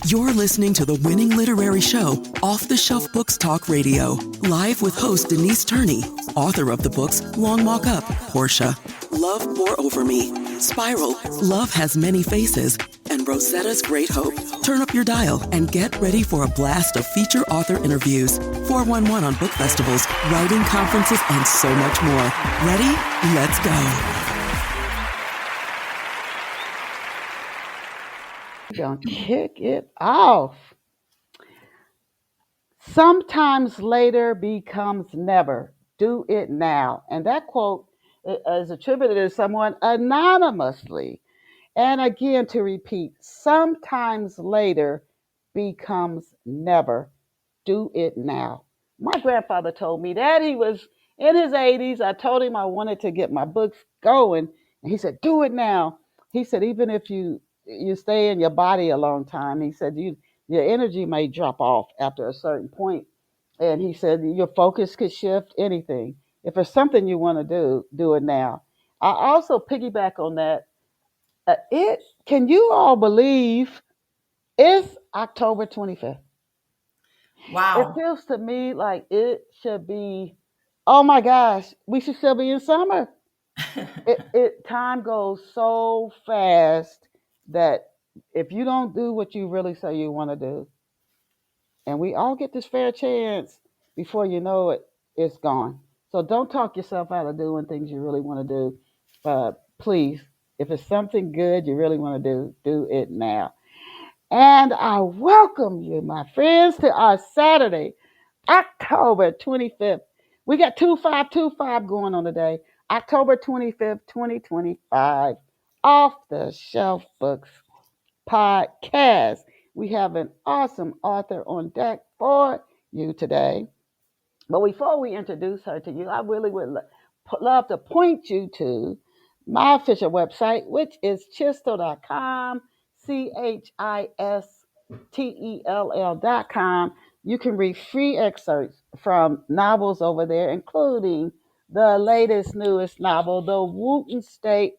You're listening to the winning literary show, Off the Shelf Books Talk Radio, live with host Denise Turney, author of the books Long Walk Up, Portia, Love Pour Over Me, Spiral, Love Has Many Faces, and Rosetta's Great Hope. Turn up your dial and get ready for a blast of feature author interviews, 411 on book festivals, writing conferences, and so much more. Ready? Let's go. Gonna kick it off. Sometimes later becomes never. Do it now. And that quote is attributed to someone anonymously. And again, to repeat, sometimes later becomes never. Do it now. My grandfather told me that. He was in his 80s. I told him I wanted to get my books going. And he said, do it now. He said, even if you stay in your body a long time, he said, your energy may drop off after a certain point. And he said, your focus could shift, anything. If it's something you want to do it now. I also piggyback on that. Can you all believe it's October 25th? It Wow. feels to me like it should be, oh my gosh, we should still be in summer. Time goes so fast that if you don't do what you really say you want to do, and we all get this fair chance, before you know it, it's gone. So don't talk yourself out of doing things you really want to do. Please, if it's something good you really want to do it now. And I welcome you, my friends, to our Saturday, October 25th. We got 2525 going on today. October 25th, 2025. Off the Shelf Books podcast. We have an awesome author on deck for you today. But before we introduce her to you, I really would love to point you to my official website, which is chistel.com, CHISTELL.com. You can read free excerpts from novels over there, including the latest, newest novel, The Wooten State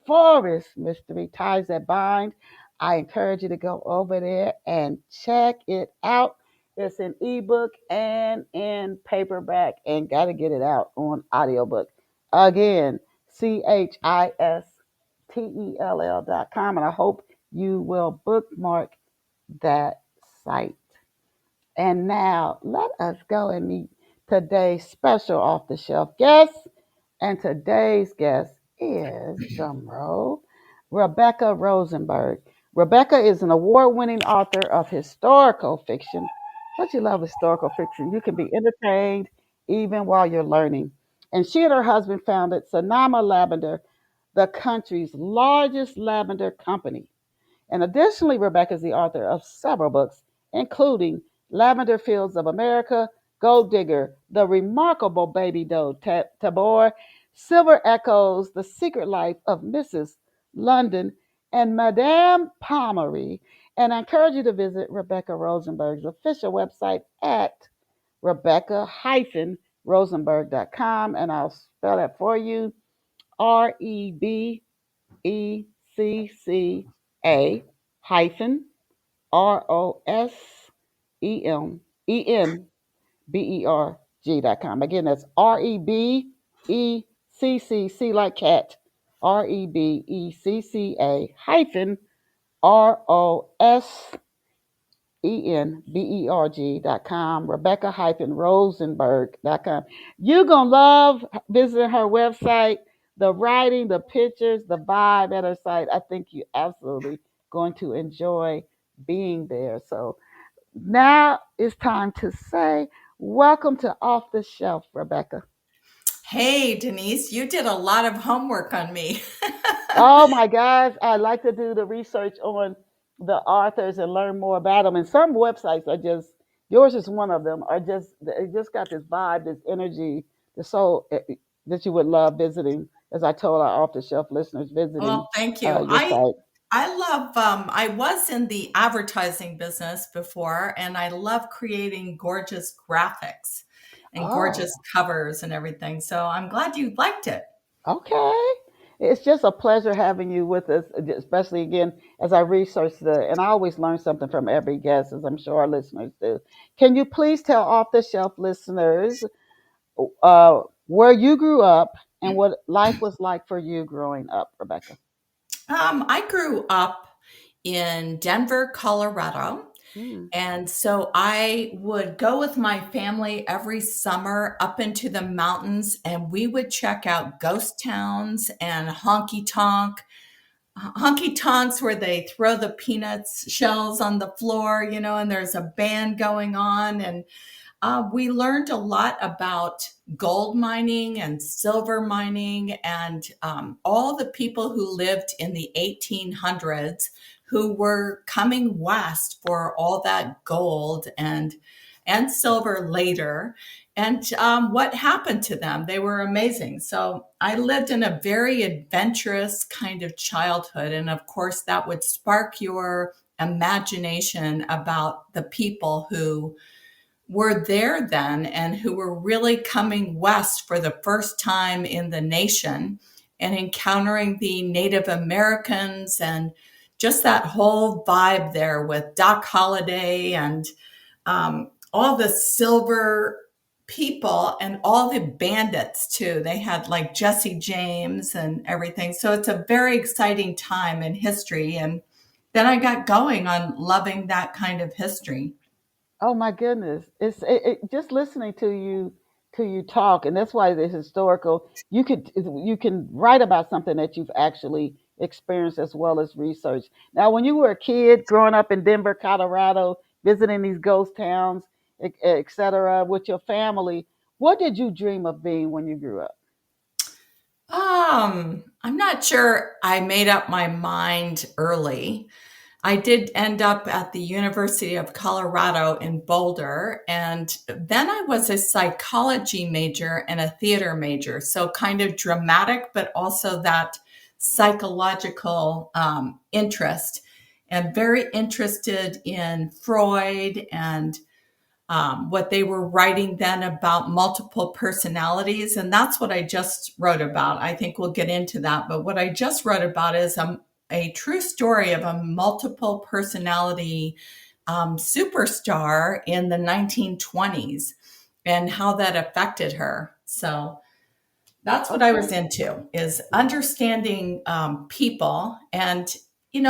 Forest Mystery, Ties That Bind. I encourage you to go over there and check it out. It's in ebook and in paperback, and got to get it out on audiobook. Again, CHISTELL.com. And I hope you will bookmark that site. And now let us go and meet today's special off the shelf guest. And today's guest is, drumroll, Rebecca Rosenberg. Rebecca is an award-winning author of historical fiction. Don't you love historical fiction? You can be entertained even while you're learning. And she and her husband founded Sonoma Lavender, the country's largest lavender company. And additionally, Rebecca is the author of several books, including Lavender Fields of America, Gold Digger, The Remarkable Baby Doe Tabor, Silver Echoes, The Secret Life of Mrs. London, and Madame Pommery. And I encourage you to visit Rebecca Rosenberg's official website at rebecca-rosenberg.com. And I'll spell that for you, REBECCA hyphen ROSEMENBERG.com. Again, that's REBECCC like cat, REBECCA hyphen ROSENBERG.com, Rebecca-Rosenberg.com. You're going to love visiting her website, the writing, the pictures, the vibe at her site. I think you're absolutely going to enjoy being there. So now it's time to say welcome to Off the Shelf, Rebecca. Hey, Denise, you did a lot of homework on me. Oh my gosh, I like to do the research on the authors and learn more about them. And some websites are just, yours is one of them, are just, it just got this vibe, this energy, the soul that you would love visiting, as I told our off the shelf listeners visiting Well, thank you. your site. I love, I was in the advertising business before, and I love creating gorgeous graphics and Oh, gorgeous covers and everything. So I'm glad you liked it. okay. It's just a pleasure having you with us, especially again as I research and I always learn something from every guest, as I'm sure our listeners do. Can you please tell off the shelf listeners where you grew up and what life was like for you growing up, Rebecca? I grew up in Denver, Colorado. Mm. And so I would go with my family every summer up into the mountains and we would check out ghost towns and honky tonks where they throw the peanuts shells on the floor, and there's a band going on. And we learned a lot about gold mining and silver mining and all the people who lived in the 1800s who were coming west for all that gold and silver later, and what happened to them. They were amazing. So I lived in a very adventurous kind of childhood, and of course that would spark your imagination about the people who were there then and who were really coming west for the first time in the nation and encountering the Native Americans and just that whole vibe there with Doc Holliday and all the silver people and all the bandits too. They had like Jesse James and everything. So it's a very exciting time in history. And then I got going on loving that kind of history. Oh my goodness! Just listening to you talk, and that's why the historical. You can write about something that you've actually experienced as well as research. Now, when you were a kid growing up in Denver, Colorado, visiting these ghost towns, etc., with your family, what did you dream of being when you grew up? I'm not sure I made up my mind early. I did end up at the University of Colorado in Boulder, and then I was a psychology major and a theater major. So kind of dramatic, but also that psychological interest, and very interested in Freud and what they were writing then about multiple personalities. And that's what I just wrote about. I think we'll get into that. But what I just wrote about is a true story of a multiple personality superstar in the 1920s and how that affected her. So that's what I was Okay. into, is understanding people. And in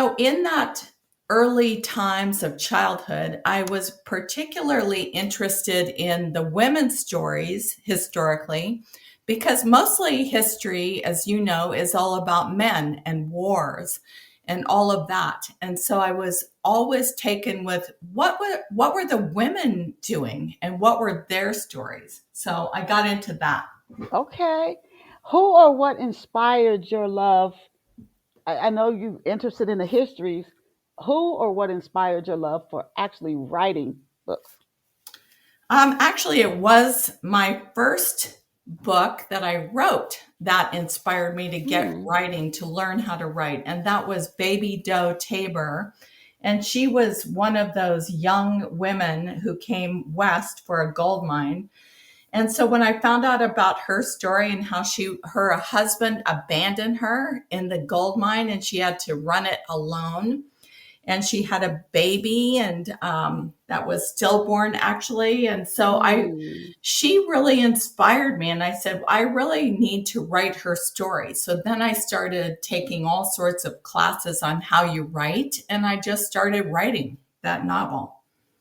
that early times of childhood, I was particularly interested in the women's stories historically, because mostly history, as you know, is all about men and wars and all of that. And so I was always taken with what were the women doing and what were their stories. So I got into that. Okay. Who or what inspired your love? I know you're interested in the histories. Who or what inspired your love for actually writing books? Actually, it was my first book that I wrote that inspired me to get Hmm. writing, to learn how to write. And that was Baby Doe Tabor. And she was one of those young women who came west for a gold mine. And so when I found out about her story and how her husband abandoned her in the gold mine and she had to run it alone, and she had a baby, and that was stillborn actually. And so Hmm. she really inspired me, and I said I really need to write her story. So then I started taking all sorts of classes on how you write, and I just started writing that novel.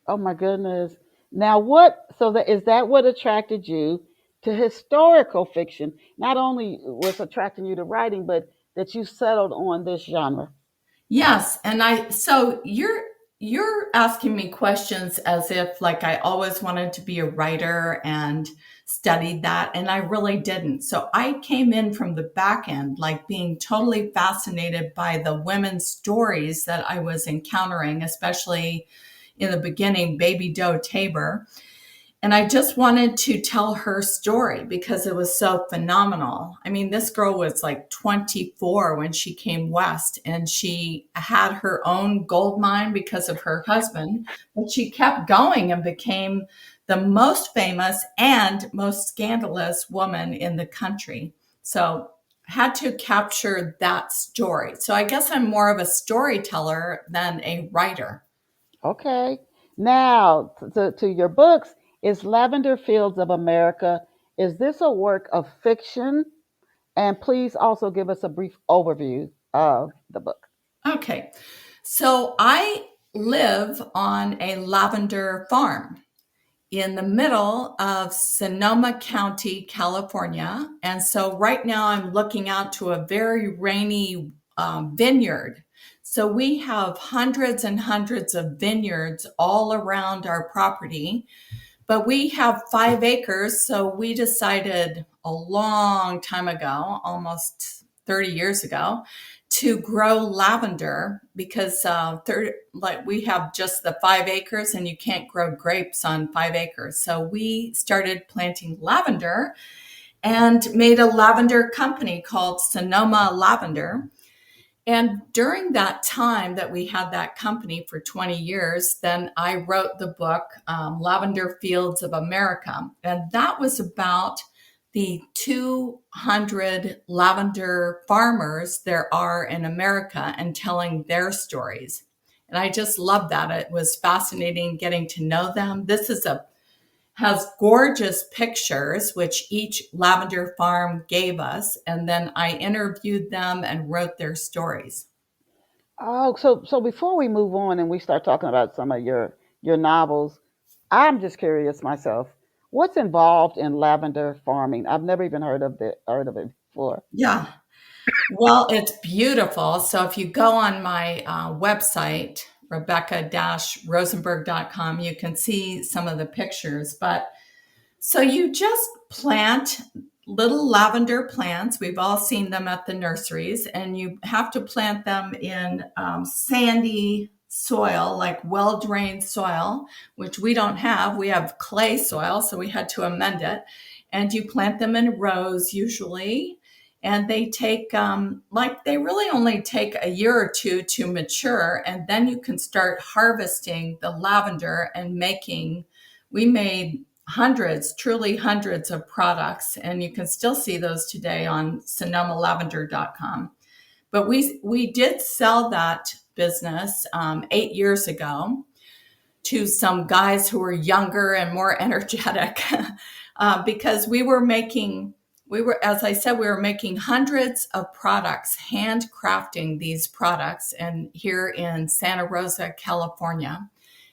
Oh my goodness. Now what so that is that what attracted you to historical fiction? Not only was attracting you to writing, but that you settled on this genre. Yes, and so you're asking me questions as if like I always wanted to be a writer and studied that, and I really didn't. So I came in from the back end, like being totally fascinated by the women's stories that I was encountering, especially in the beginning, Baby Doe Tabor. And I just wanted to tell her story because it was so phenomenal. I mean, this girl was like 24 when she came west, and she had her own gold mine because of her husband, but she kept going and became the most famous and most scandalous woman in the country. So had to capture that story. So I guess I'm more of a storyteller than a writer. Okay. Now, to your books, is Lavender Fields of America, is this a work of fiction? And please also give us a brief overview of the book. Okay. So I live on a lavender farm in the middle of Sonoma County, California. And so right now I'm looking out to a very rainy vineyard. So we have hundreds and hundreds of vineyards all around our property, but we have 5 acres. So we decided a long time ago, almost 30 years ago, to grow lavender because like we have just the 5 acres and you can't grow grapes on 5 acres. So we started planting lavender and made a lavender company called Sonoma Lavender. And during that time that we had that company for 20 years, then I wrote the book, Lavender Fields of America. And that was about the 200 lavender farmers there are in America and telling their stories. And I just loved that. It was fascinating getting to know them. This is a has gorgeous pictures, which each lavender farm gave us. And then I interviewed them and wrote their stories. Oh, so before we move on and we start talking about some of your novels, I'm just curious myself. What's involved in lavender farming? I've never even heard of it before. Yeah. Well, it's beautiful. So if you go on my website, rebecca-rosenberg.com, you can see some of the pictures. But so you just plant little lavender plants. We've all seen them at the nurseries, and you have to plant them in sandy soil, like well drained soil, which we don't have. We have clay soil, so we had to amend it. And you plant them in rows usually. And they take, like, they really only take a year or two to mature. And then you can start harvesting the lavender and we made hundreds, truly hundreds of products, and you can still see those today on sonomalavender.com. But we did sell that business 8 years ago to some guys who were younger and more energetic because as I said, we were making hundreds of products, handcrafting these products, and here in Santa Rosa, California.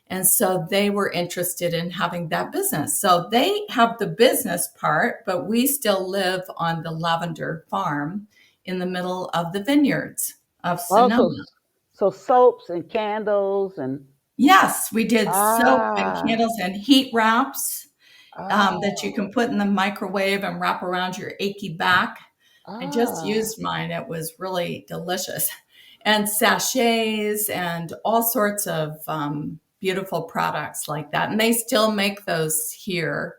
And so they were interested in having that business. So they have the business part, but we still live on the lavender farm in the middle of the vineyards of Oh, Sonoma. so soaps and candles and Yes, we did soap and ah candles and heat wraps that you oh can put in the microwave and wrap around your achy back. I just ah. used mine. It was really delicious. And sachets and all sorts of beautiful products like that. And they still make those here.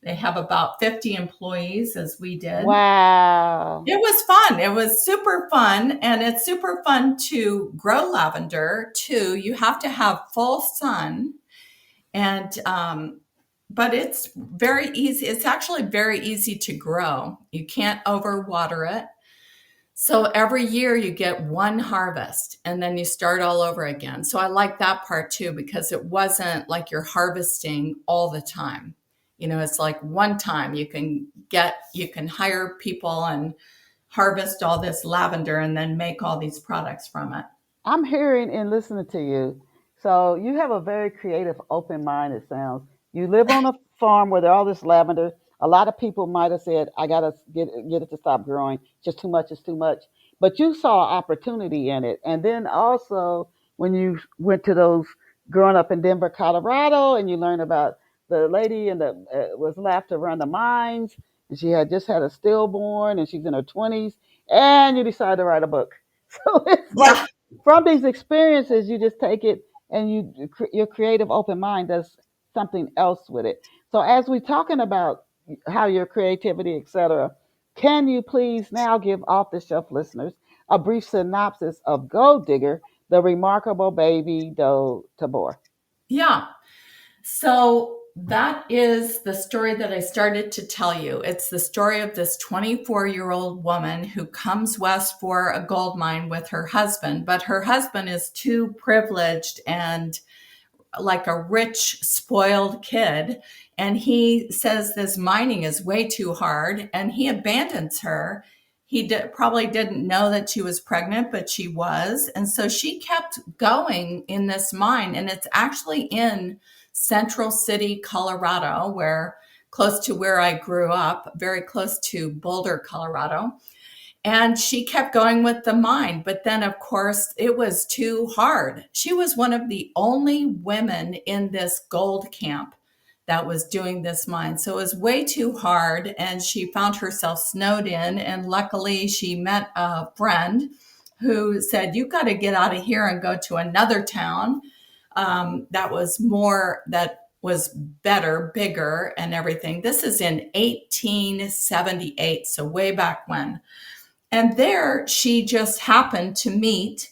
They have about 50 employees, as we did. Wow. It was fun. It was super fun. And it's super fun to grow lavender too. You have to have full sun. And, but it's very easy. It's actually very easy to grow. You can't overwater it. So every year you get one harvest and then you start all over again. So I like that part too, because it wasn't like you're harvesting all the time. It's like one time you can hire people and harvest all this lavender and then make all these products from it. I'm hearing and listening to you. So you have a very creative, open mind, it sounds. You live on a farm where there's all this lavender. A lot of people might have said, I gotta get it to stop growing. Just too much, it's too much. But you saw opportunity in it. And then also when you went to those growing up in Denver, Colorado, and you learned about the lady and the was left to run the mines, and she had just had a stillborn and she's in her 20s, and you decided to write a book. So it's like Yeah. from these experiences, you just take it and your creative open mind does something else with it. So as we're talking about how your creativity, etc., can you please now give off the shelf listeners a brief synopsis of Gold Digger, the remarkable baby doe Tabor? Yeah. So that is the story that I started to tell you. It's the story of this 24-year-old woman who comes west for a gold mine with her husband, but her husband is too privileged and like a rich, spoiled kid. And he says this mining is way too hard and he abandons her. Probably didn't know that she was pregnant, but she was. And so she kept going in this mine. And it's actually in Central City, Colorado, where close to where I grew up, very close to Boulder, Colorado. And she kept going with the mine. But then, of course, it was too hard. She was one of the only women in this gold camp that was doing this mine. So it was way too hard. And she found herself snowed in. And luckily, she met a friend who said, "You got to get out of here and go to another town that was better, bigger, and everything." This is in 1878, so way back when. And there she just happened to meet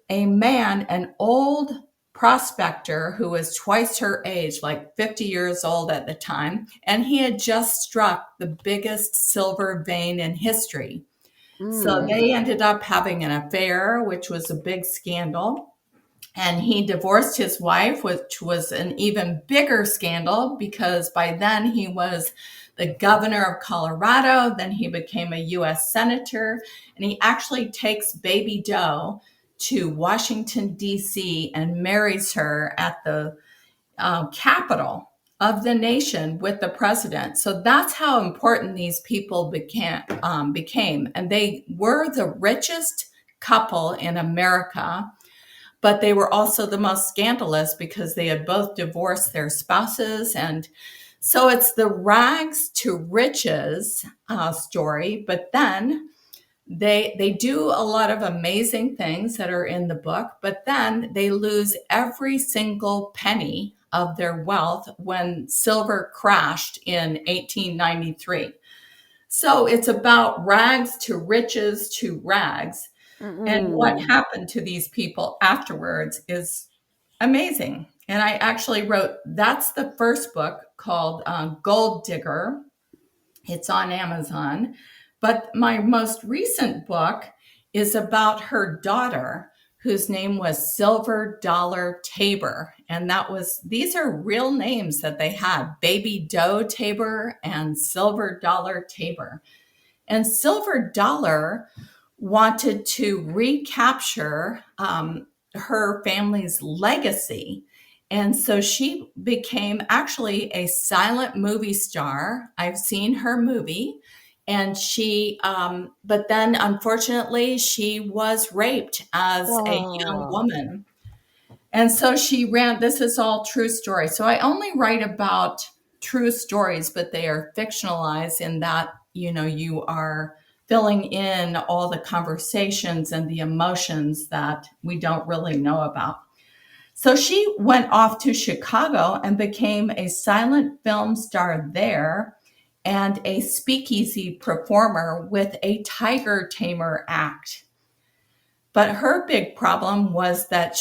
a man, an old prospector who was twice her age, like 50 years old at the time. And he had just struck the biggest silver vein in history. So Mm. they ended up having an affair, which was a big scandal. And he divorced his wife, which was an even bigger scandal because by then he was the governor of Colorado. Then he became a U.S. senator. And he actually takes Baby Doe to Washington, D.C. and marries her at the capital of the nation with the president. So that's how important these people became. And they were the richest couple in America, but they were also the most scandalous because they had both divorced their spouses. And so it's the rags to riches story. But then they do a lot of amazing things that are in the book, but then they lose every single penny of their wealth when silver crashed in 1893. So it's about rags to riches to rags. And what Mm-mm. happened to these people afterwards is amazing. And I actually wrote, that's the first book called Gold Digger. It's on Amazon. But my most recent book is about her daughter, whose name was Silver Dollar Tabor. And these are real names that they had, Baby Doe Tabor and Silver Dollar Tabor. And Silver Dollar wanted to recapture her family's legacy. And so she became actually a silent movie star. I've seen her movie. And but then unfortunately, she was raped as a young Wow. woman. And so this is all true story. So I only write about true stories, but they are fictionalized in that, you are filling in all the conversations and the emotions that we don't really know about. So she went off to Chicago and became a silent film star there and a speakeasy performer with a tiger tamer act. But her big problem was that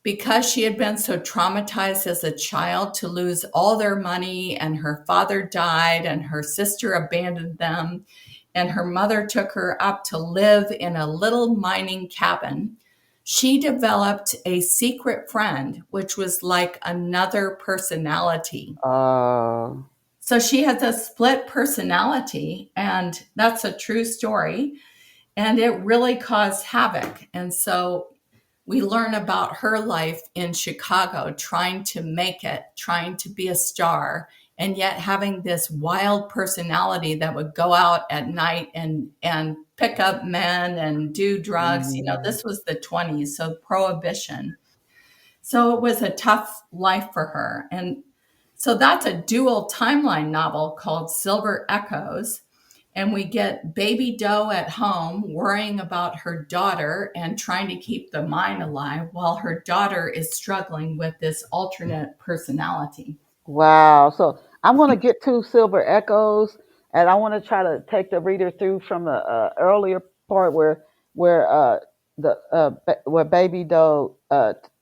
because she had been so traumatized as a child to lose all their money, and her father died, and her sister abandoned them, and her mother took her up to live in a little mining cabin, she developed a secret friend, which was like another personality. Uh, So she has a split personality, and that's a true story. And it really caused havoc. And so we learn about her life in Chicago, trying to make it, trying to be a star, and yet having this wild personality that would go out at night and pick up men and do drugs. mm. This was the 20s, so prohibition. So it was a tough life for her. And so that's a dual timeline novel called Silver Echoes. And we get Baby Doe at home worrying about her daughter and trying to keep the mine alive while her daughter is struggling with this alternate personality. Wow. So I'm going to get to Silver Echoes, and I want to try to take the reader through from the earlier part where where Baby Doe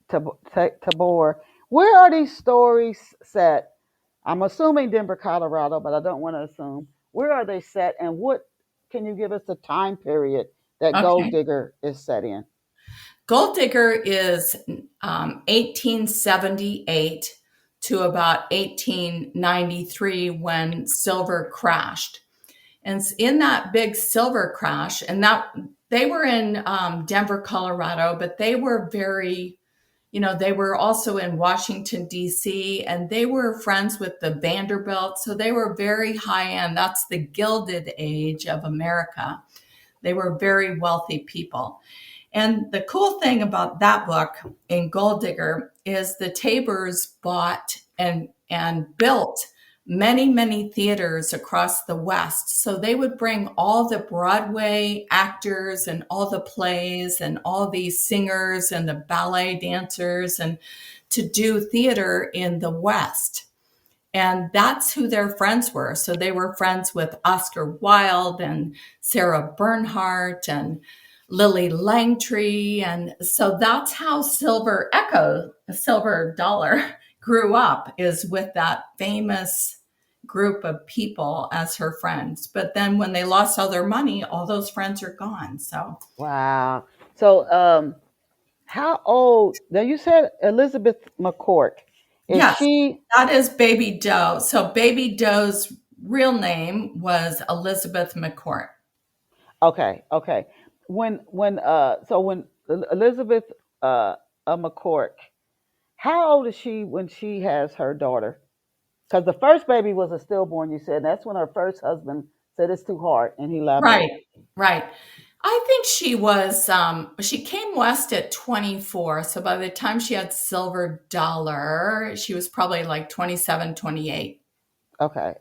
Tabor Where are these stories set? I'm assuming Denver, Colorado, but I don't want to assume. Where are they set, and what can you give us the time period that Gold Okay. Digger is set in? Gold Digger is 1878 to about 1893 when silver crashed. And in that big silver crash, and that they were in Denver, Colorado, but they were very, they were also in Washington, D.C., and they were friends with the Vanderbilt. So they were very high end. That's the Gilded Age of America. They were very wealthy people. And the cool thing about that book in Gold Digger is the Tabors bought and built many, many theaters across the West. So they would bring all the Broadway actors and all the plays and all these singers and the ballet dancers and to do theater in the West. And that's who their friends were. So they were friends with Oscar Wilde and Sarah Bernhardt and Lily Langtry. And so that's how Silver Echo, Silver Dollar, grew up, is with that famous group of people as her friends. But then when they lost all their money, all those friends are gone. So, Wow. So, how old? Now you said Elizabeth McCourt. Is yes, she that is Baby Doe. So Baby Doe's real name was Elizabeth McCourt. okay? Okay. When Elizabeth McCourt, how old is she when she has her daughter? Because the first baby was a stillborn, you said. And that's when her first husband said it's too hard, and he left her. Right, right. I think she came west at 24. So by the time she had Silver Dollar, she was probably like 27, 28. Okay.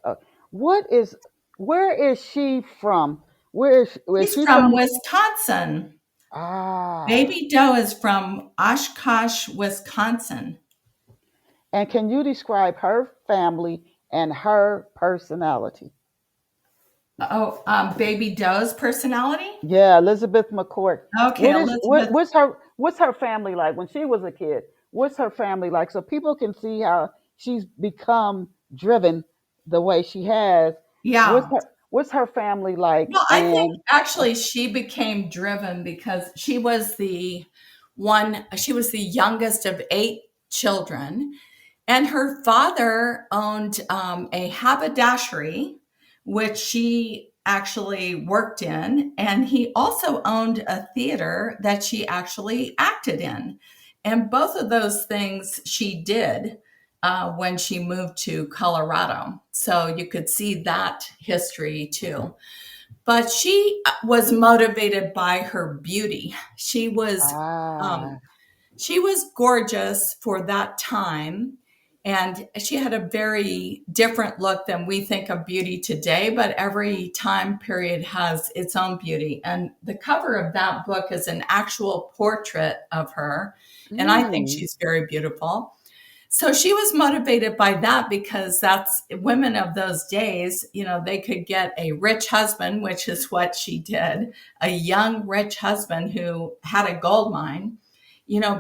What is? Where is she from? Where is She's she from from? Wisconsin. Ah. Baby Doe is from Oshkosh, Wisconsin. And can you describe her family and her personality? Oh, Baby Doe's personality? Yeah, Elizabeth McCourt. Okay, Elizabeth. What's her family like when she was a kid? What's her family like so people can see how she's become driven the way she has? What's Yeah. her what's her family like? Well, I think And actually she became driven because she was the youngest of eight children. And her father owned a haberdashery, which she actually worked in. And he also owned a theater that she actually acted in. And both of those things she did when she moved to Colorado. So you could see that history too. But she was motivated by her beauty. Um, ah she was gorgeous for that time. And she had a very different look than we think of beauty today, but every time period has its own beauty. And the cover of that book is an actual portrait of her. And I think mm, she's very beautiful. So she was motivated by that because that's women of those days, they could get a rich husband, which is what she did, a young, rich husband who had a gold mine,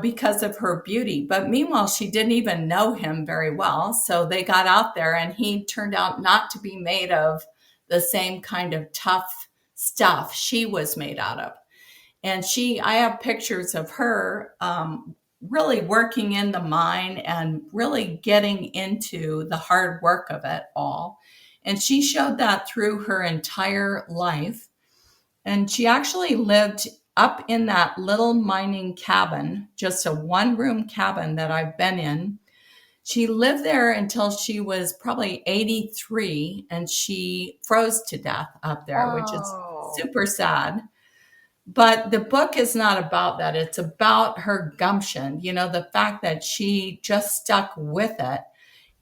because of her beauty. But meanwhile, she didn't even know him very well. So they got out there and he turned out not to be made of the same kind of tough stuff she was made out of. And I have pictures of her really working in the mine and really getting into the hard work of it all. And she showed that through her entire life. And she actually lived up in that little mining cabin, just a one room cabin that I've been in. She lived there until she was probably 83 and she froze to death up there, which is oh super sad. But the book is not about that. It's about her gumption, the fact that she just stuck with it.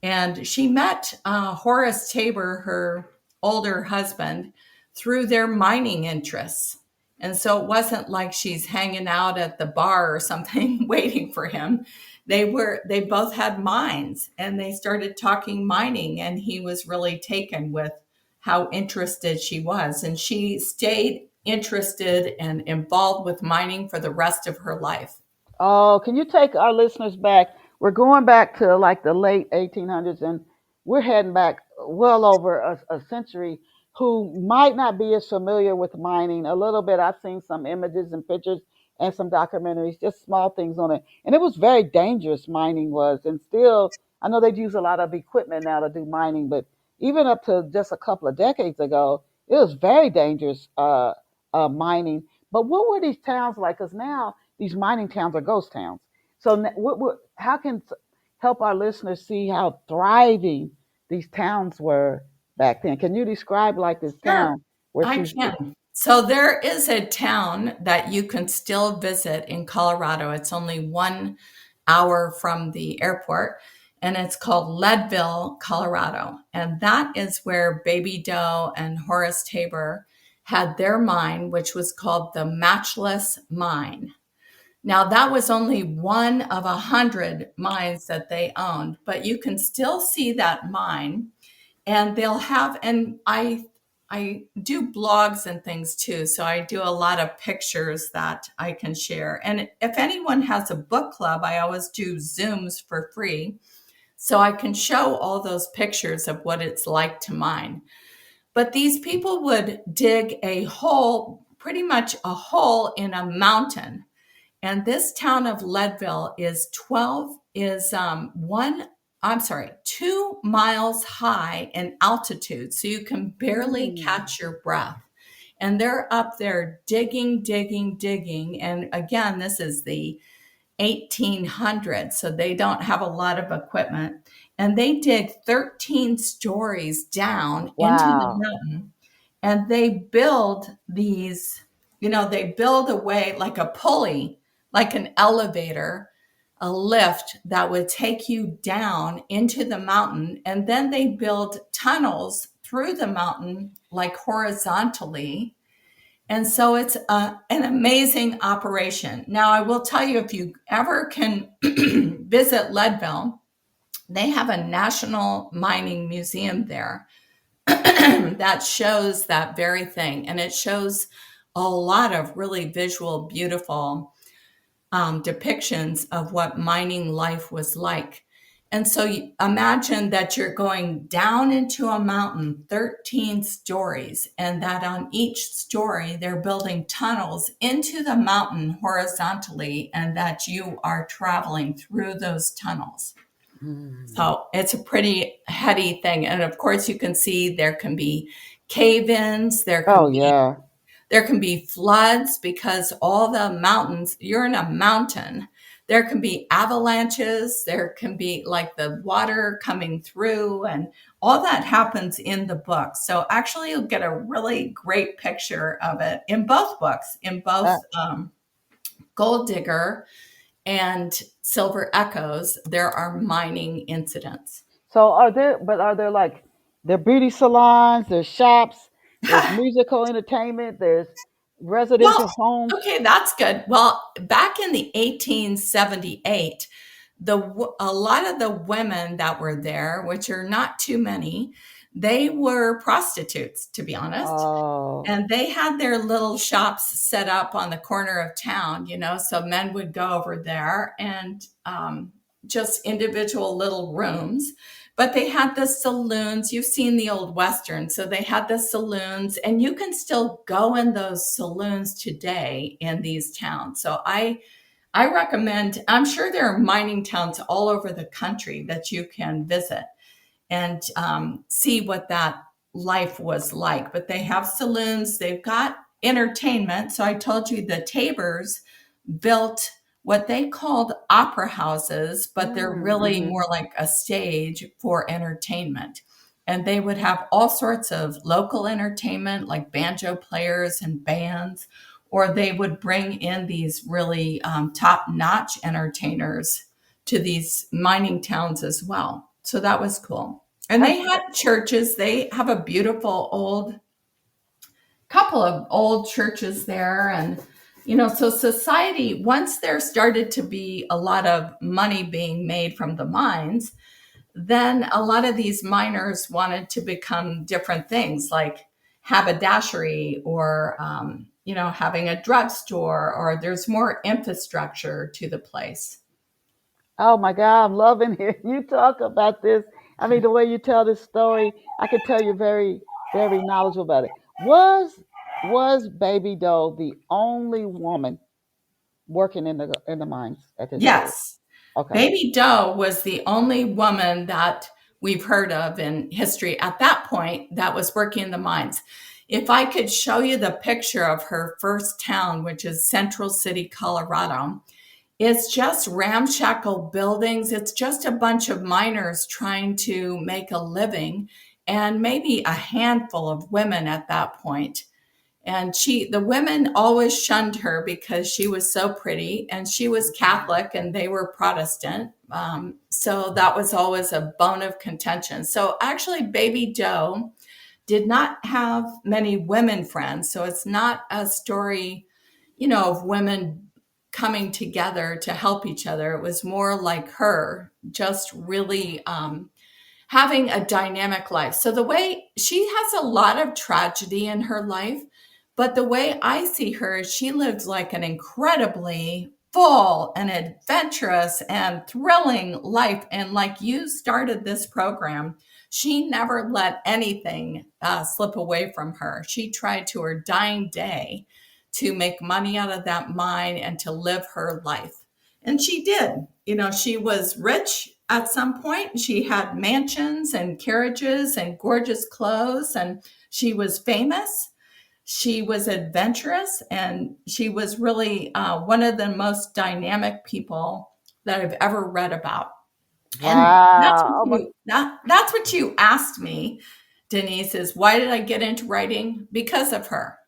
And she met Horace Tabor, her older husband, through their mining interests. And so it wasn't like she's hanging out at the bar or something waiting for him. They both had mines and they started talking mining, and he was really taken with how interested she was. And she stayed interested and involved with mining for the rest of her life. can you take our listeners back we're going back to like the late 1800s, and we're heading back well over a century. Who might not be as familiar with mining a little bit? I've seen some images and pictures and some documentaries, just small things on it, and it was very dangerous. Mining was, and still, I know they use a lot of equipment now to do mining, but even up to just a couple of decades ago, it was very dangerous mining. But what were these towns like? Because now these mining towns are ghost towns. So, how can help our listeners see how thriving these towns were back then? Can you describe like this Sure, town where I she's? can. So there is a town that you can still visit in Colorado. It's only 1 hour from the airport, and it's called Leadville, Colorado. And that is where Baby Doe and Horace Tabor had their mine, which was called the Matchless Mine. Now, that was only one of 100 mines that they owned, but you can still see that mine, and they'll have, and I do blogs and things too, so I do a lot of pictures that I can share. And if anyone has a book club, I always do Zooms for free, so I can show all those pictures of what it's like to mine. But these people would dig a hole, pretty much a hole in a mountain, and this town of Leadville is 12 is one I'm sorry, 2 miles high in altitude, so you can barely Mm, catch your breath. And they're up there digging, digging, digging. And again, this is the 1800s, so they don't have a lot of equipment. And they dig 13 stories down into the wow. mountain, and they build these, they build a way like a pulley, like an elevator, a lift that would take you down into the mountain. And then they build tunnels through the mountain, like horizontally. And so it's an amazing operation. Now, I will tell you, if you ever can visit Leadville, they have a national mining museum there that shows that very thing. And it shows a lot of really visual, beautiful depictions of what mining life was like. And so you imagine that you're going down into a mountain, 13 stories, and that on each story, they're building tunnels into the mountain horizontally, and that you are traveling through those tunnels. Mm. So it's a pretty heady thing. And of course, you can see there can be cave-ins, Oh yeah. there can be floods because all the mountains, you're in a mountain. There can be avalanches, there can be like the water coming through, and all that happens in the book. So actually, you'll get a really great picture of it in both books, in both That, Gold Digger and Silver Echoes. There are mining incidents. so are there like there beauty salons, there's shops, there's musical entertainment, there's Well, residential homes. okay, that's good. Well, back in the 1878, a lot of the women that were there, which are not too many, they were prostitutes, to be honest. Oh. And they had their little shops set up on the corner of town, so men would go over there, and just individual little rooms. But they had the saloons. You've seen the old Western. So they had the saloons, and you can still go in those saloons today in these towns. So I recommend, I'm sure there are mining towns all over the country that you can visit and see what that life was like. But they have saloons, they've got entertainment. So I told you the Tabors built what they called opera houses, but they're really Mm-hmm. more like a stage for entertainment. And they would have all sorts of local entertainment, like banjo players and bands, or they would bring in these really top notch entertainers to these mining towns as well. So that was cool. And Have they had churches. They have a beautiful old couple of old churches there. And, so society, once there started to be a lot of money being made from the mines, then a lot of these miners wanted to become different things like haberdashery or, having a drugstore, or there's more infrastructure to the place. Oh my God, I'm loving hearing you talk about this. I mean, the way you tell this story, I can tell you're very, very knowledgeable about it. Was Baby Doe the only woman working in the mines at this period? Yes. Okay. Baby Doe was the only woman that we've heard of in history at that point that was working in the mines. If I could show you the picture of her first town, which is Central City, Colorado, it's just ramshackle buildings. It's just a bunch of miners trying to make a living, and maybe a handful of women at that point. And the women always shunned her because she was so pretty, and she was Catholic and they were Protestant. So that was always a bone of contention. So actually, Baby Doe did not have many women friends. So it's not a story, of women coming together to help each other. It was more like her just really having a dynamic life. So the way she has a lot of tragedy in her life, but the way I see her, she lived like an incredibly full and adventurous and thrilling life. And like you started this program, she never let anything slip away from her. She tried to her dying day to make money out of that mine and to live her life. And she did. She was rich at some point. She had mansions and carriages and gorgeous clothes, and she was famous. She was adventurous, and she was really one of the most dynamic people that I've ever read about. And Wow. Oh my, that's what you asked me, Denise, is why did I get into writing? Because of her.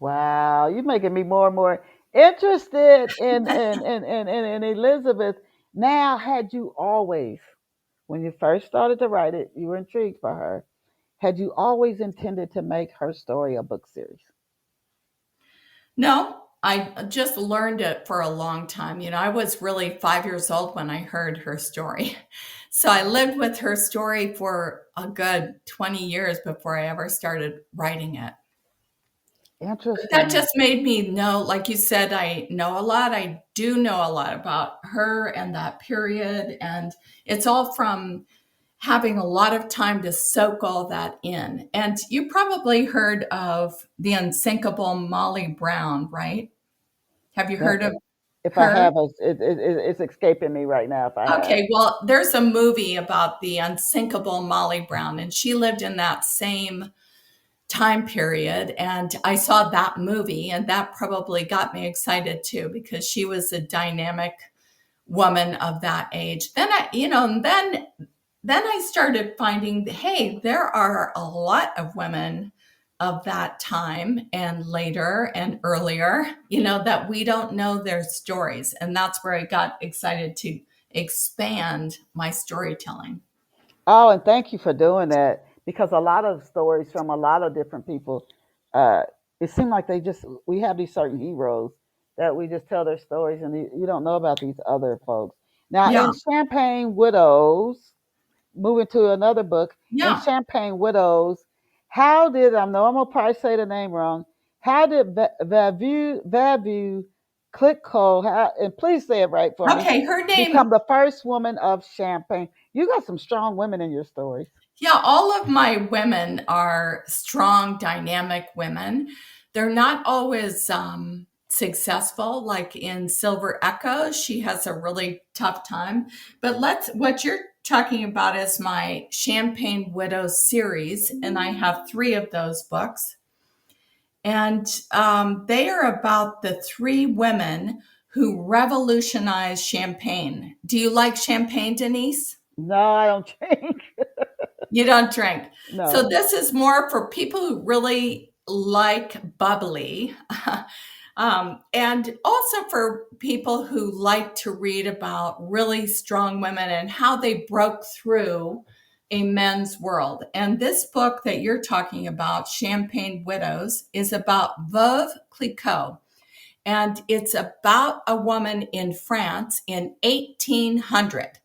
wow. You're making me more and more interested in Elizabeth. Now, had you always, when you first started to write it, you were intrigued by her. Had you always intended to make her story a book series? No, I just learned it for a long time. I was really 5 years old when I heard her story. So I lived with her story for a good 20 years before I ever started writing it. But that Interesting. just made me know, like you said, I know a lot. I do know a lot about her and that period. And it's all from having a lot of time to soak all that in. And you probably heard of the unsinkable Molly Brown, right? Have you That heard of if I her? have, it's escaping me right now. If I have. Okay, well, there's a movie about the unsinkable Molly Brown, and she lived in that same time period. And I saw that movie, and that probably got me excited too, because she was a dynamic woman of that age. Then I started finding, hey, there are a lot of women of that time and later and earlier, that we don't know their stories. And that's where I got excited to expand my storytelling. Oh, and thank you for doing that because a lot of stories from a lot of different people, uh, it seemed like we have these certain heroes that we just tell their stories and you don't know about these other folks. Now, Yeah. in Champagne Widows, moving to another book, in Yeah. Champagne Widows, how did, I know I'm going to probably say the name wrong, how did Vavu Clitco, and please say it right for me, Okay. Her name. become the first woman of Champagne? You got some strong women in your stories. Yeah, all of my women are strong, dynamic women. They're not always successful, like in Silver Echo. She has a really tough time. But what you're talking about is my Champagne Widows series, and I have 3 of those books. And they are about the 3 women who revolutionized champagne. Do you like champagne, Denise? No, I don't think. You don't drink. So No. this is more for people who really like bubbly. And also for people who like to read about really strong women and how they broke through a men's world. And this book that you're talking about, Champagne Widows, is about Veuve Clicquot. And it's about a woman in France in 1800,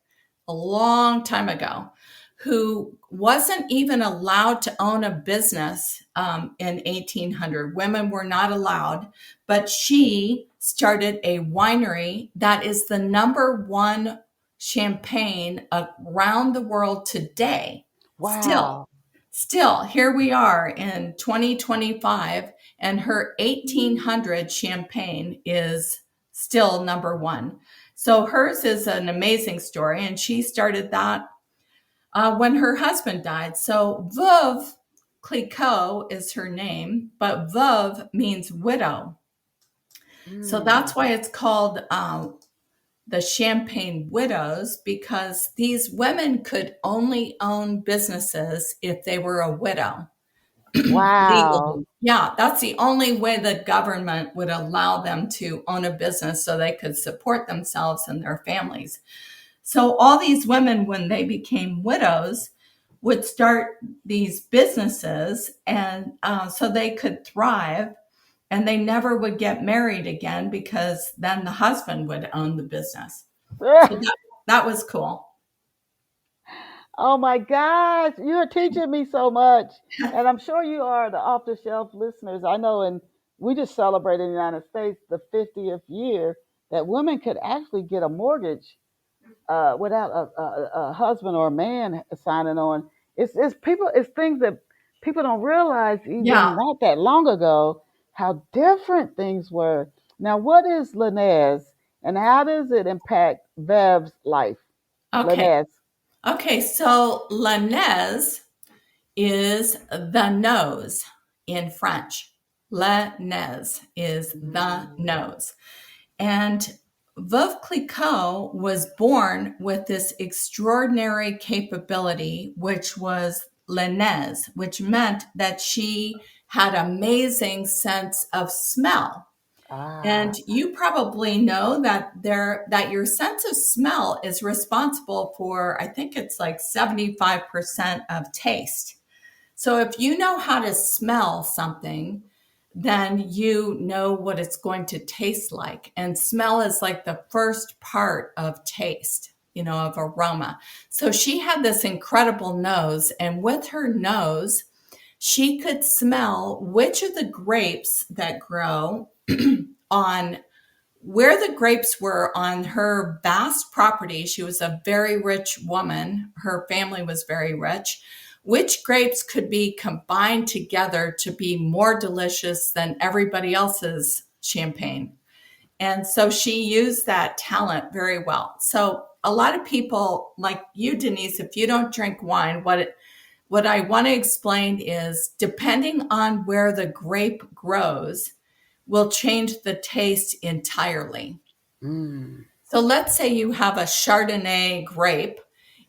a long time ago, who wasn't even allowed to own a business in 1800. Women were not allowed, but she started a winery that is the number one champagne around the world today. Wow. Still, here we are in 2025, and her 1800 champagne is still number one. So hers is an amazing story, and she started that when her husband died. So Veuve Clicquot is her name, but Veuve means widow. So Mm. that's why it's called the Champagne Widows, because these women could only own businesses if they were a widow Wow. legally. Yeah, that's the only way the government would allow them to own a business so they could support themselves and their families. So all these women, when they became widows, would start these businesses, and so they could thrive, and they never would get married again because then the husband would own the business. So that was cool. Oh my gosh, you're teaching me so much. And I'm sure you are the off the shelf listeners. I know, and we just celebrated in the United States the 50th year that women could actually get a mortgage without a husband or a man signing on. It's things that people don't realize even Yeah. not that long ago how different things were. Now, what is Linez and how does it impact Vev's life? Okay. Linez. Okay. So Lanez is the nose in French. Le nez is the nose. And Veuve Clicquot was born with this extraordinary capability, which was le nez, which meant that she had amazing sense of smell. Ah, And you probably know that your sense of smell is responsible for, I think it's like 75% of taste. So if you know how to smell something, then you know what it's going to taste like. And smell is like the first part of taste, of aroma. So she had this incredible nose, and with her nose, she could smell which of the grapes that grow on where the grapes were on her vast property. She was a very rich woman. Her family was very rich. Which grapes could be combined together to be more delicious than everybody else's champagne? And so she used that talent very well. So a lot of people like you, Denise, if you don't drink wine, what I want to explain is depending on where the grape grows will change the taste entirely. mm, So let's say you have a Chardonnay grape.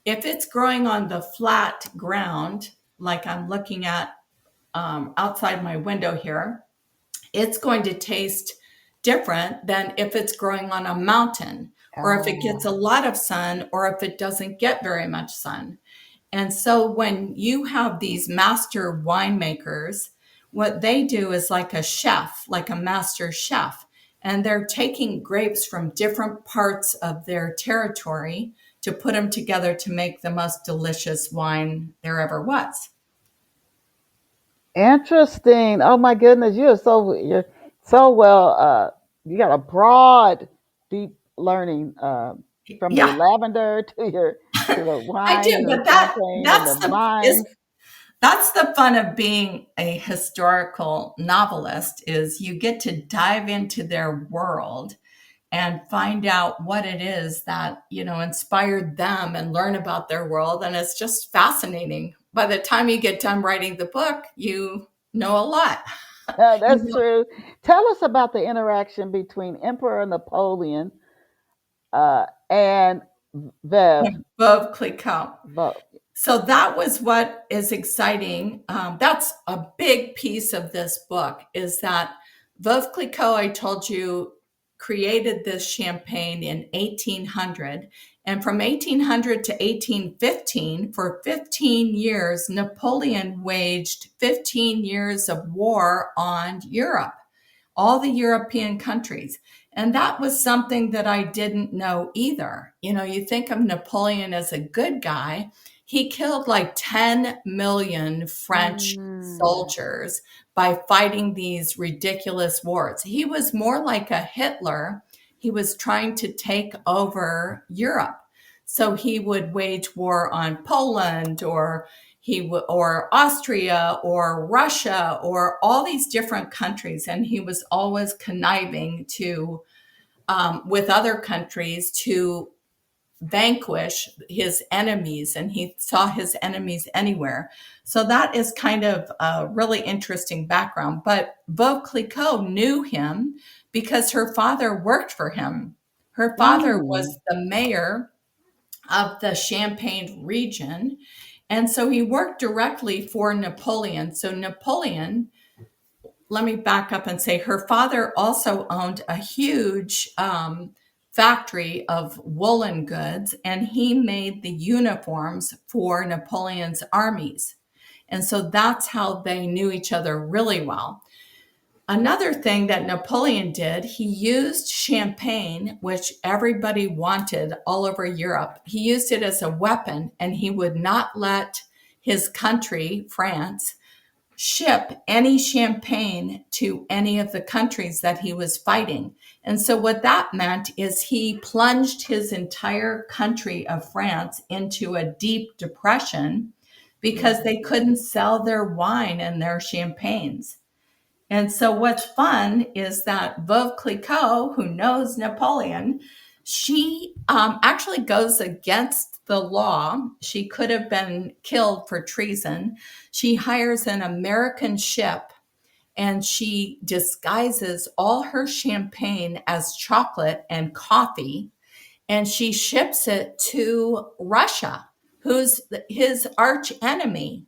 If it's growing on the flat ground, like I'm looking at outside my window here, it's going to taste different than if it's growing on a mountain, or if it gets ah, a lot of sun, or if it doesn't get very much sun. And so when you have these master winemakers, what they do is like a chef, like a master chef, and they're taking grapes from different parts of their territory to put them together to make the most delicious wine there ever was. interesting. Oh my goodness, you're so well. You got a broad, deep learning from the Yeah, lavender to the I do, wines and but the champagne and the vines. that's the fun of being a historical novelist is you get to dive into their world and find out what it is that, inspired them and learn about their world. And it's just fascinating. By the time you get done writing the book, you know a lot. You That's know, true. Tell us about the interaction between Emperor Napoleon and Vev. above Clicquot. Vo- So that was what is exciting. That's a big piece of this book is that Veuve Clicquot, I told you, created this champagne in 1800. And from 1800 to 1815, for 15 years, Napoleon waged 15 years of war on Europe, all the European countries. And that was something that I didn't know either. You think of Napoleon as a good guy. He killed like 10 million French Mm, soldiers by fighting these ridiculous wars. He was more like a Hitler. He was trying to take over Europe. So he would wage war on Poland, or or Austria or Russia or all these different countries, and he was always conniving to with other countries to vanquish his enemies, and he saw his enemies anywhere. So that is kind of a really interesting background. But Veuve Clicquot knew him because her father worked for him. Her father Mm. was the mayor of the Champagne region. And so he worked directly for Napoleon. So Napoleon, let me back up and say her father also owned a huge factory of woolen goods, and he made the uniforms for Napoleon's armies. And so that's how they knew each other really well. Another thing that Napoleon did, he used champagne, which everybody wanted all over Europe. He used it as a weapon, and he would not let his country, France, ship any champagne to any of the countries that he was fighting. And so what that meant is he plunged his entire country of France into a deep depression because they couldn't sell their wine and their champagnes. And so what's fun is that Veuve Clicquot, who knows Napoleon, she actually goes against the law. She could have been killed for treason. She hires an American ship, and she disguises all her champagne as chocolate and coffee, and she ships it to Russia, who's his arch enemy.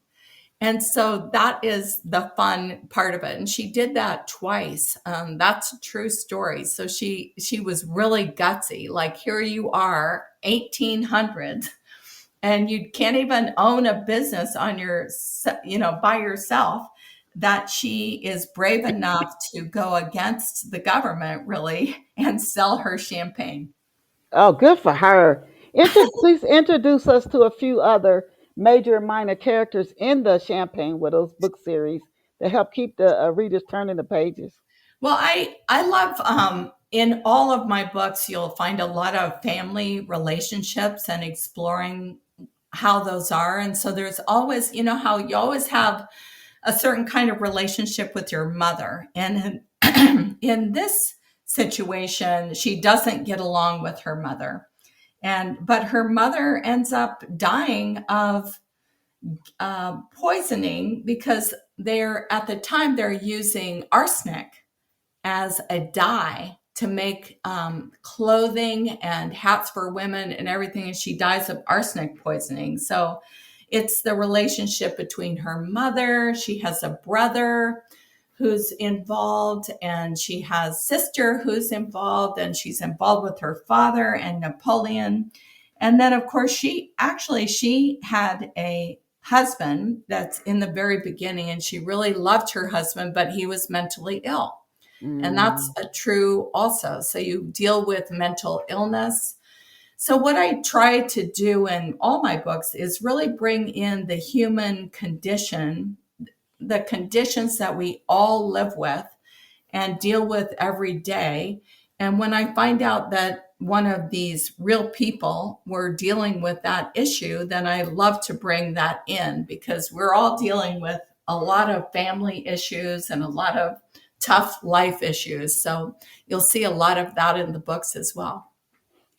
And so that is the fun part of it. And she did that twice. That's a true story. So she was really gutsy. Like, here you are, 1800s, and you can't even own a business on your, by yourself. That she is brave enough to go against the government, really, and sell her champagne. Oh, good for her. Please introduce us to a few other major and minor characters in the Champagne Widows book series that help keep the readers turning the pages. Well, I love in all of my books you'll find a lot of family relationships and exploring how those are. And so there's always, how you always have a certain kind of relationship with your mother. And in this situation, she doesn't get along with her mother. But her mother ends up dying of poisoning because at the time they're using arsenic as a dye to make clothing and hats for women and everything. And she dies of arsenic poisoning. So it's the relationship between her mother. She has a brother who's involved, and she has sister who's involved, and she's involved with her father and Napoleon. And then of course she had a husband that's in the very beginning, and she really loved her husband, but he was mentally ill. And that's Mm. a true also. So you deal with mental illness. So what I try to do in all my books is really bring in the human condition, the conditions that we all live with and deal with every day. And when I find out that one of these real people were dealing with that issue, then I love to bring that in, because we're all dealing with a lot of family issues and a lot of tough life issues. So you'll see a lot of that in the books as well.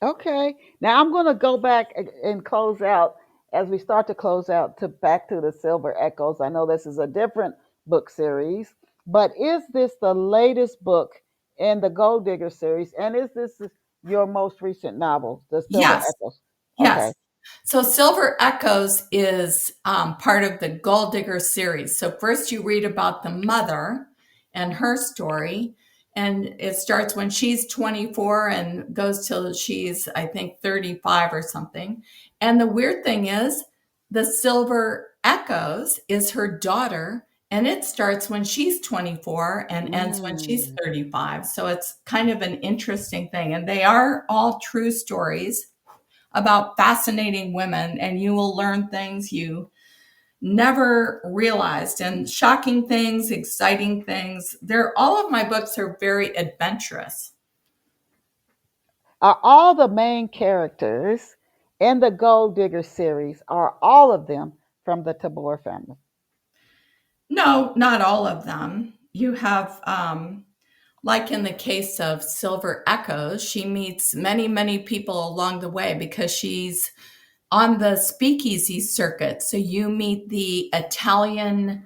Okay. Now I'm going to go back and close out as we start to close out to back to the Silver Echoes. I know this is a different book series, but is this the latest book in the Gold Digger series? And is this your most recent novel, The Silver Yes. Echoes? Yes. Okay. So Silver Echoes is part of the Gold Digger series. So first you read about the mother and her story. And it starts when she's 24 and goes till she's, I think, 35 or something. And the weird thing is, the Silver Echoes is her daughter. And it starts when she's 24 and ends when she's Mm. 35. So it's kind of an interesting thing. And they are all true stories about fascinating women, and you will learn things you never realized, and shocking things, exciting things. All of my books are very adventurous. Are all the main characters and the Gold Digger series, are all of them from the Tabor family? No, not all of them. You have, like in the case of Silver Echoes, she meets many, many people along the way because she's on the speakeasy circuit. So you meet the Italian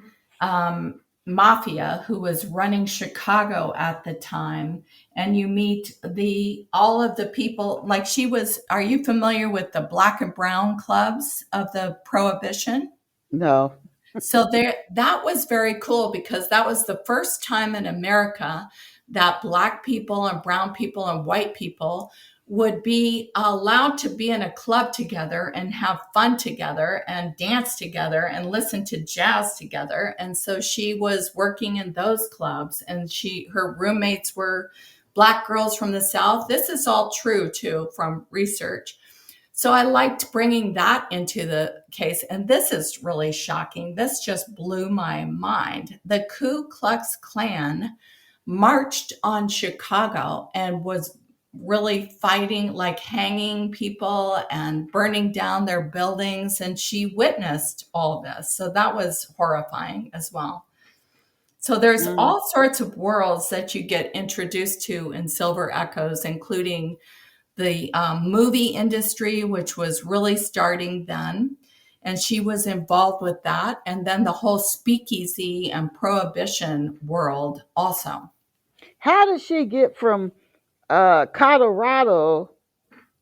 mafia who was running Chicago at the time, and you meet the all of the people. Like she was. Are you familiar with the Black and Brown clubs of the Prohibition? No. So there, that was very cool because that was the first time in America that Black people and brown people and white people would be allowed to be in a club together and have fun together and dance together and listen to jazz together. And so she was working in those clubs, and her roommates were Black girls from the South. This is all true too from research. So I liked bringing that into the case. And this is really shocking. This just blew my mind. The Ku Klux Klan marched on Chicago and was really fighting, like hanging people and burning down their buildings. And she witnessed all this. So that was horrifying as well. So there's Mm. all sorts of worlds that you get introduced to in Silver Echoes, including the movie industry, which was really starting then. And she was involved with that. And then the whole speakeasy and prohibition world also. How did she get from Colorado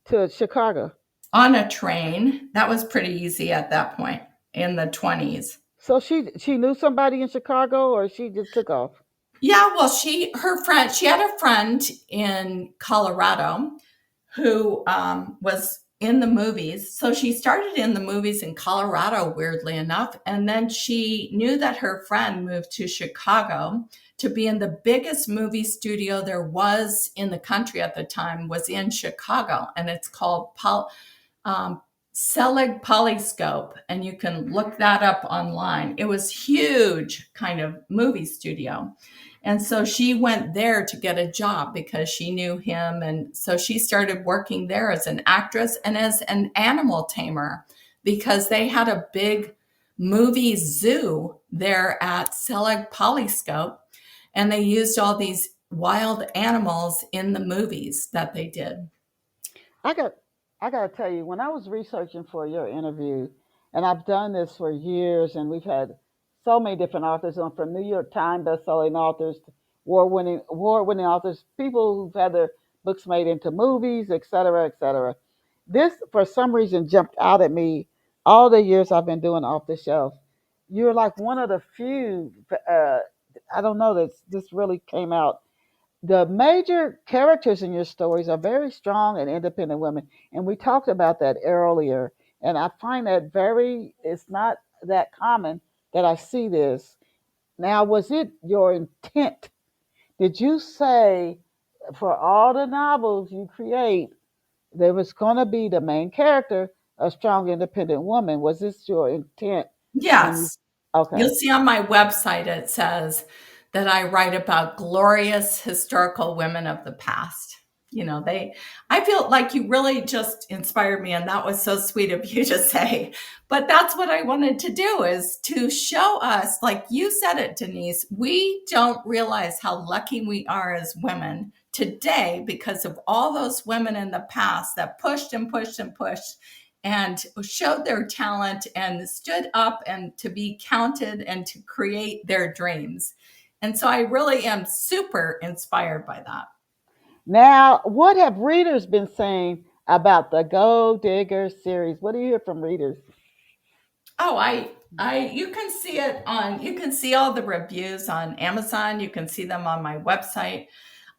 to Chicago? On a train, that was pretty easy at that point in the 20s. So she knew somebody in Chicago, or she just took off? Yeah, well, she had a friend in Colorado who was in the movies. So she started in the movies in Colorado, weirdly enough. And then she knew that her friend moved to Chicago to be in the biggest movie studio there was in the country at the time, was in Chicago. And it's called um, Selig Polyscope. And you can look that up online. It was huge kind of movie studio. And so she went there to get a job because she knew him. And so she started working there as an actress and as an animal tamer because they had a big movie zoo there at Selig Polyscope. And they used all these wild animals in the movies that they did. I got I got to tell you, when I was researching for your interview, and I've done this for years, and we've had so many different authors on, from New York Times best-selling authors to award-winning authors, people who've had their books made into movies, et cetera, et cetera. This, for some reason, jumped out at me all the years I've been doing off the shelf. You're like one of the few. I don't know that this really came out. The major characters in your stories are very strong and independent women, and we talked about that earlier. And I find that it's not that common that I see this. Now, was it your intent? Did you say for all the novels you create, there was going to be the main character, a strong, independent woman? Was this your intent when you? Yes. Okay. You'll see on my website, it says that I write about glorious historical women of the past. I feel like you really just inspired me, and that was so sweet of you to say. But that's what I wanted to do, is to show us, like you said it, Denise, we don't realize how lucky we are as women today because of all those women in the past that pushed and pushed and pushed and showed their talent and stood up and to be counted and to create their dreams. And so I really am super inspired by that. Now, what have readers been saying about the Gold Digger series? What do you hear from readers? Oh, you can see you can see all the reviews on Amazon. You can see them on my website.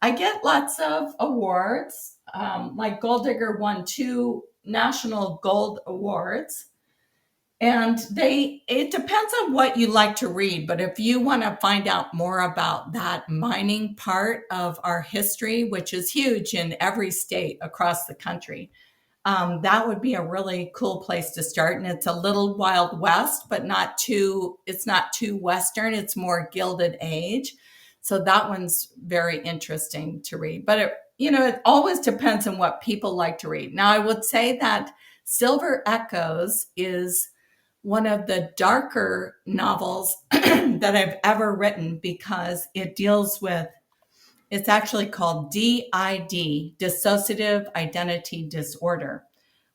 I get lots of awards. Like Gold Digger won 2 national gold awards. And it depends on what you like to read. But if you want to find out more about that mining part of our history, which is huge in every state across the country, that would be a really cool place to start. And it's a little Wild West, but it's not too Western. It's more Gilded Age. So that one's very interesting to read. But it always depends on what people like to read. Now, I would say that Silver Echoes is one of the darker novels that I've ever written because it deals with, it's actually called DID, Dissociative Identity Disorder,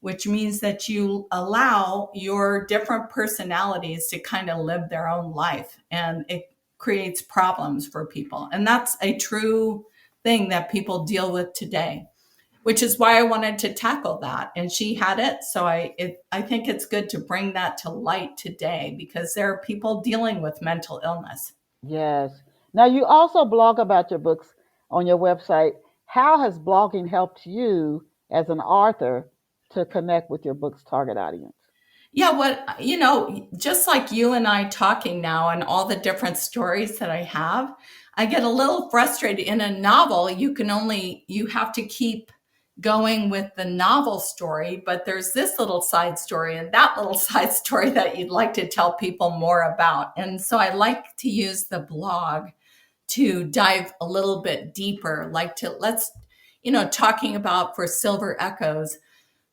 which means that you allow your different personalities to kind of live their own life, and it creates problems for people. And that's a true thing that people deal with today, which is why I wanted to tackle that. And she had it. So I think it's good to bring that to light today because there are people dealing with mental illness. Yes. Now, you also blog about your books on your website. How has blogging helped you as an author to connect with your book's target audience? Yeah, just like you and I talking now and all the different stories that I have, I get a little frustrated. In a novel, you have to keep going with the novel story, but there's this little side story and that little side story that you'd like to tell people more about. And so I like to use the blog to dive a little bit deeper, talking about for Silver Echoes,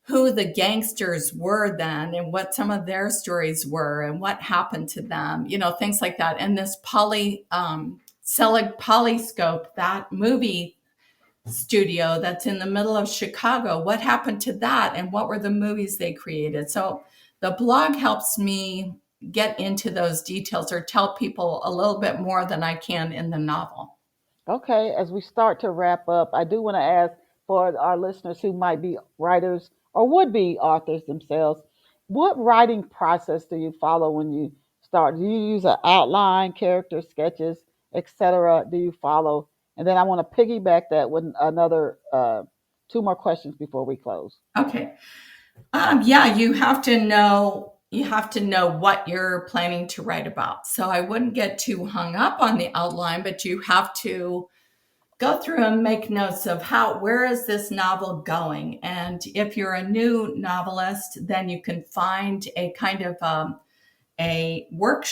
who the gangsters were then and what some of their stories were and what happened to them, things like that. And this Selig Polyscope, that movie studio that's in the middle of Chicago, what happened to that and what were the movies they created? So the blog helps me get into those details or tell people a little bit more than I can in the novel. Okay, as we start to wrap up, I do want to ask for our listeners who might be writers or would be authors themselves, what writing process do you follow when you start? Do you use an outline, character sketches, etc.? Do you follow? And then I want to piggyback that with another two more questions before we close. Okay. Yeah, you have to know what you're planning to write about. So I wouldn't get too hung up on the outline, but you have to go through and make notes of where is this novel going? And if you're a new novelist, then you can find a kind of a work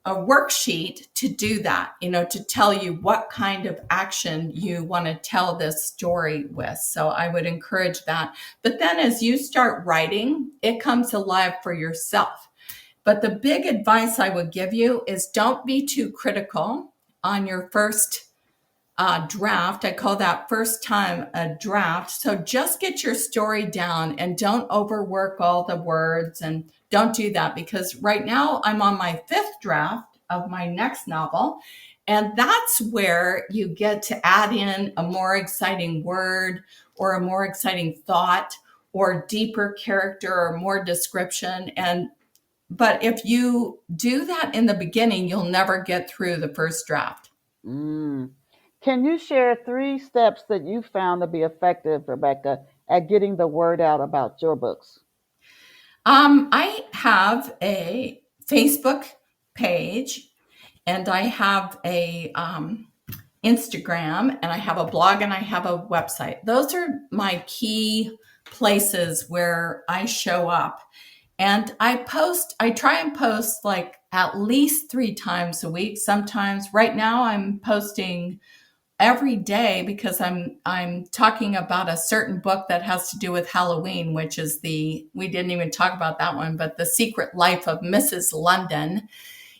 a worksheet to do that, to tell you what kind of action you want to tell this story with. So I would encourage that. But then as you start writing, it comes alive for yourself. But the big advice I would give you is don't be too critical on your first draft. I call that first time a draft. So just get your story down and don't overwork all the words, and don't do that, because right now I'm on my fifth draft of my next novel. And that's where you get to add in a more exciting word or a more exciting thought or deeper character or more description. But if you do that in the beginning, you'll never get through the first draft. Mm. Can you share three steps that you found to be effective, Rebecca, at getting the word out about your books? I have a Facebook page, and I have a Instagram, and I have a blog, and I have a website. Those are my key places where I show up. And I try and post like at least 3 times a week. Sometimes right now I'm posting every day because I'm talking about a certain book that has to do with Halloween, which is we didn't even talk about that one, but The Secret Life of Mrs. London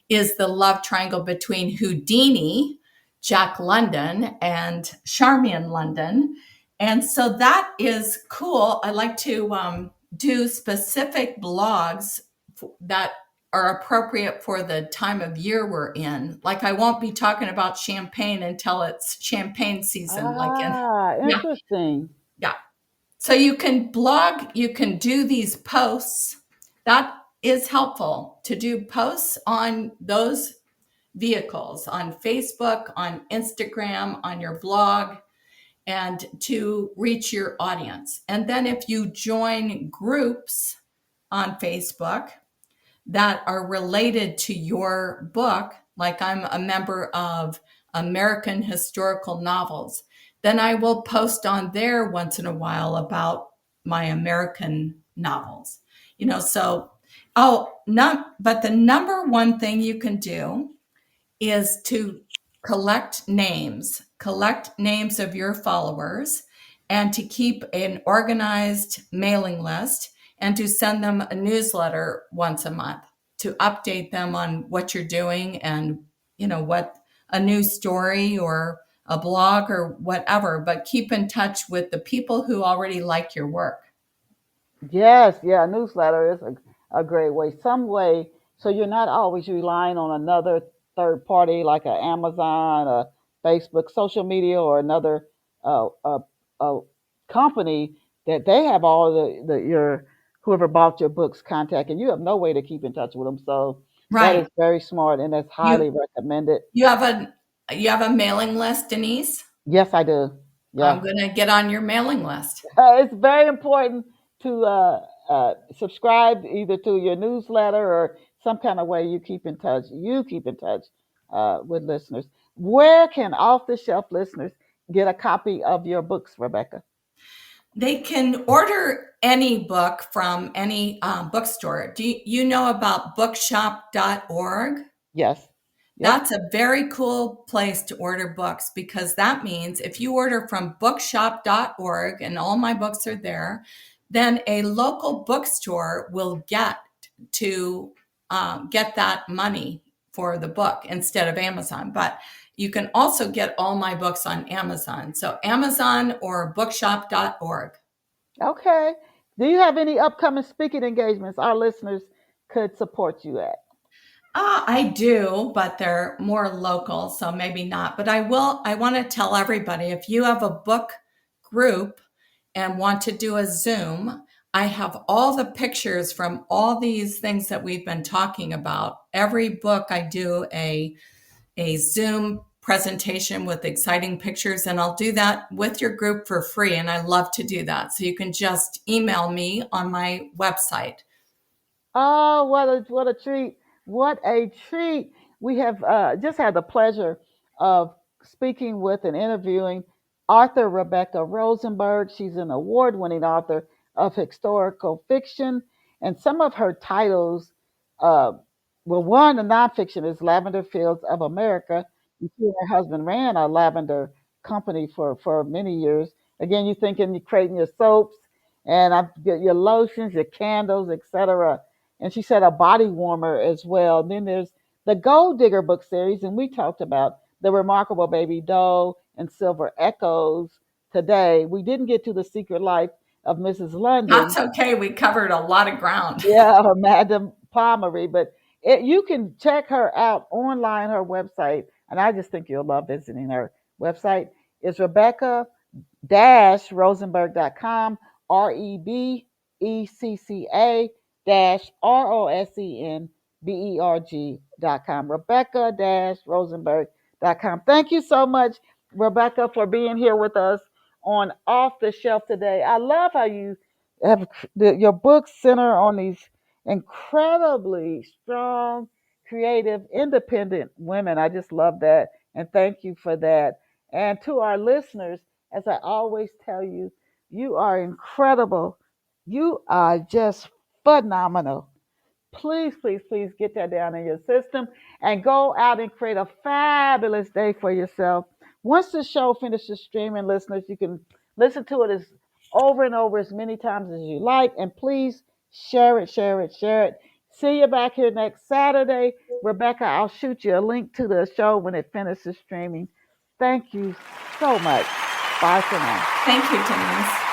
is the love triangle between Houdini, Jack London, and Charmian London. And so that is cool. I like to do specific blogs that are appropriate for the time of year we're in. Like I won't be talking about champagne until it's champagne season. Ah, Yeah, interesting. yeah. So you can blog, you can do these posts. That is helpful to do posts on those vehicles, on Facebook, on Instagram, on your blog, and to reach your audience. And then if you join groups on Facebook that are related to your book, like I'm a member of American Historical Novels, then I will post on there once in a while about my American novels. So but the number one thing you can do is to collect names of your followers, and to keep an organized mailing list and to send them a newsletter once a month to update them on what you're doing and, what a new story or a blog or whatever, but keep in touch with the people who already like your work. Yes, yeah, newsletter is a great way. Some way, so you're not always relying on another third party like a Amazon, a Facebook, social media, or another uh, uh, uh, company that they have all your whoever bought your books contact, and you have no way to keep in touch with them. So that is Right. very smart, and that's highly You recommended. you have a mailing list, Denise? Yes, I do. I'm Yeah. going to get on your mailing list. It's very important to subscribe either to your newsletter or some kind of way you keep in touch. You keep in touch with listeners. Where can off the shelf listeners get a copy of your books, Rebecca? They can order any book from any bookstore. Do you know about bookshop.org? Yes. Yep. That's a very cool place to order books because that means if you order from bookshop.org and all my books are there, then a local bookstore will get that money for the book instead of Amazon. But you can also get all my books on Amazon. So Amazon or bookshop.org. Okay. Do you have any upcoming speaking engagements our listeners could support you at? I do, but they're more local, so maybe not. But I want to tell everybody if you have a book group and want to do a Zoom, I have all the pictures from all these things that we've been talking about. Every book, I do a Zoom presentation with exciting pictures, and I'll do that with your group for free. And I love to do that. So you can just email me on my website. Oh, what a treat! What a treat! We have just had the pleasure of speaking with and interviewing author Rebecca Rosenberg. She's an award-winning author of historical fiction, and some of her titles, uh, well, one the nonfiction is Lavender Fields of America. And she and her husband ran a lavender company for many years. Again, you're thinking you're creating your soaps and I get your lotions, your candles, etc. And she said a body warmer as well. And then there's the Gold Digger book series, and we talked about the remarkable Baby Doe and Silver Echoes today. We didn't get to the Secret Life of Mrs. London, That's okay. We covered a lot of ground. yeah, or Madame Pommery, but you can check her out online, her website, and I just think you'll love visiting her website. It's Rebecca-Rosenberg.com, Rebecca-Rosenberg.com, Rebecca-Rosenberg.com. Thank you so much, Rebecca, for being here with us on Off the Shelf today. I love how you have your books center on these incredibly strong, creative, independent women. I just love that. And thank you for that. And to our listeners, as I always tell you, you are incredible. You are just phenomenal. Please, please, please get that down in your system and go out and create a fabulous day for yourself. Once the show finishes streaming, listeners, you can listen to it as over and over as many times as you like. And please share it, share it, share it. See you back here next Saturday. Rebecca, I'll shoot you a link to the show when it finishes streaming. Thank you so much. Bye for now. Thank you, Denise.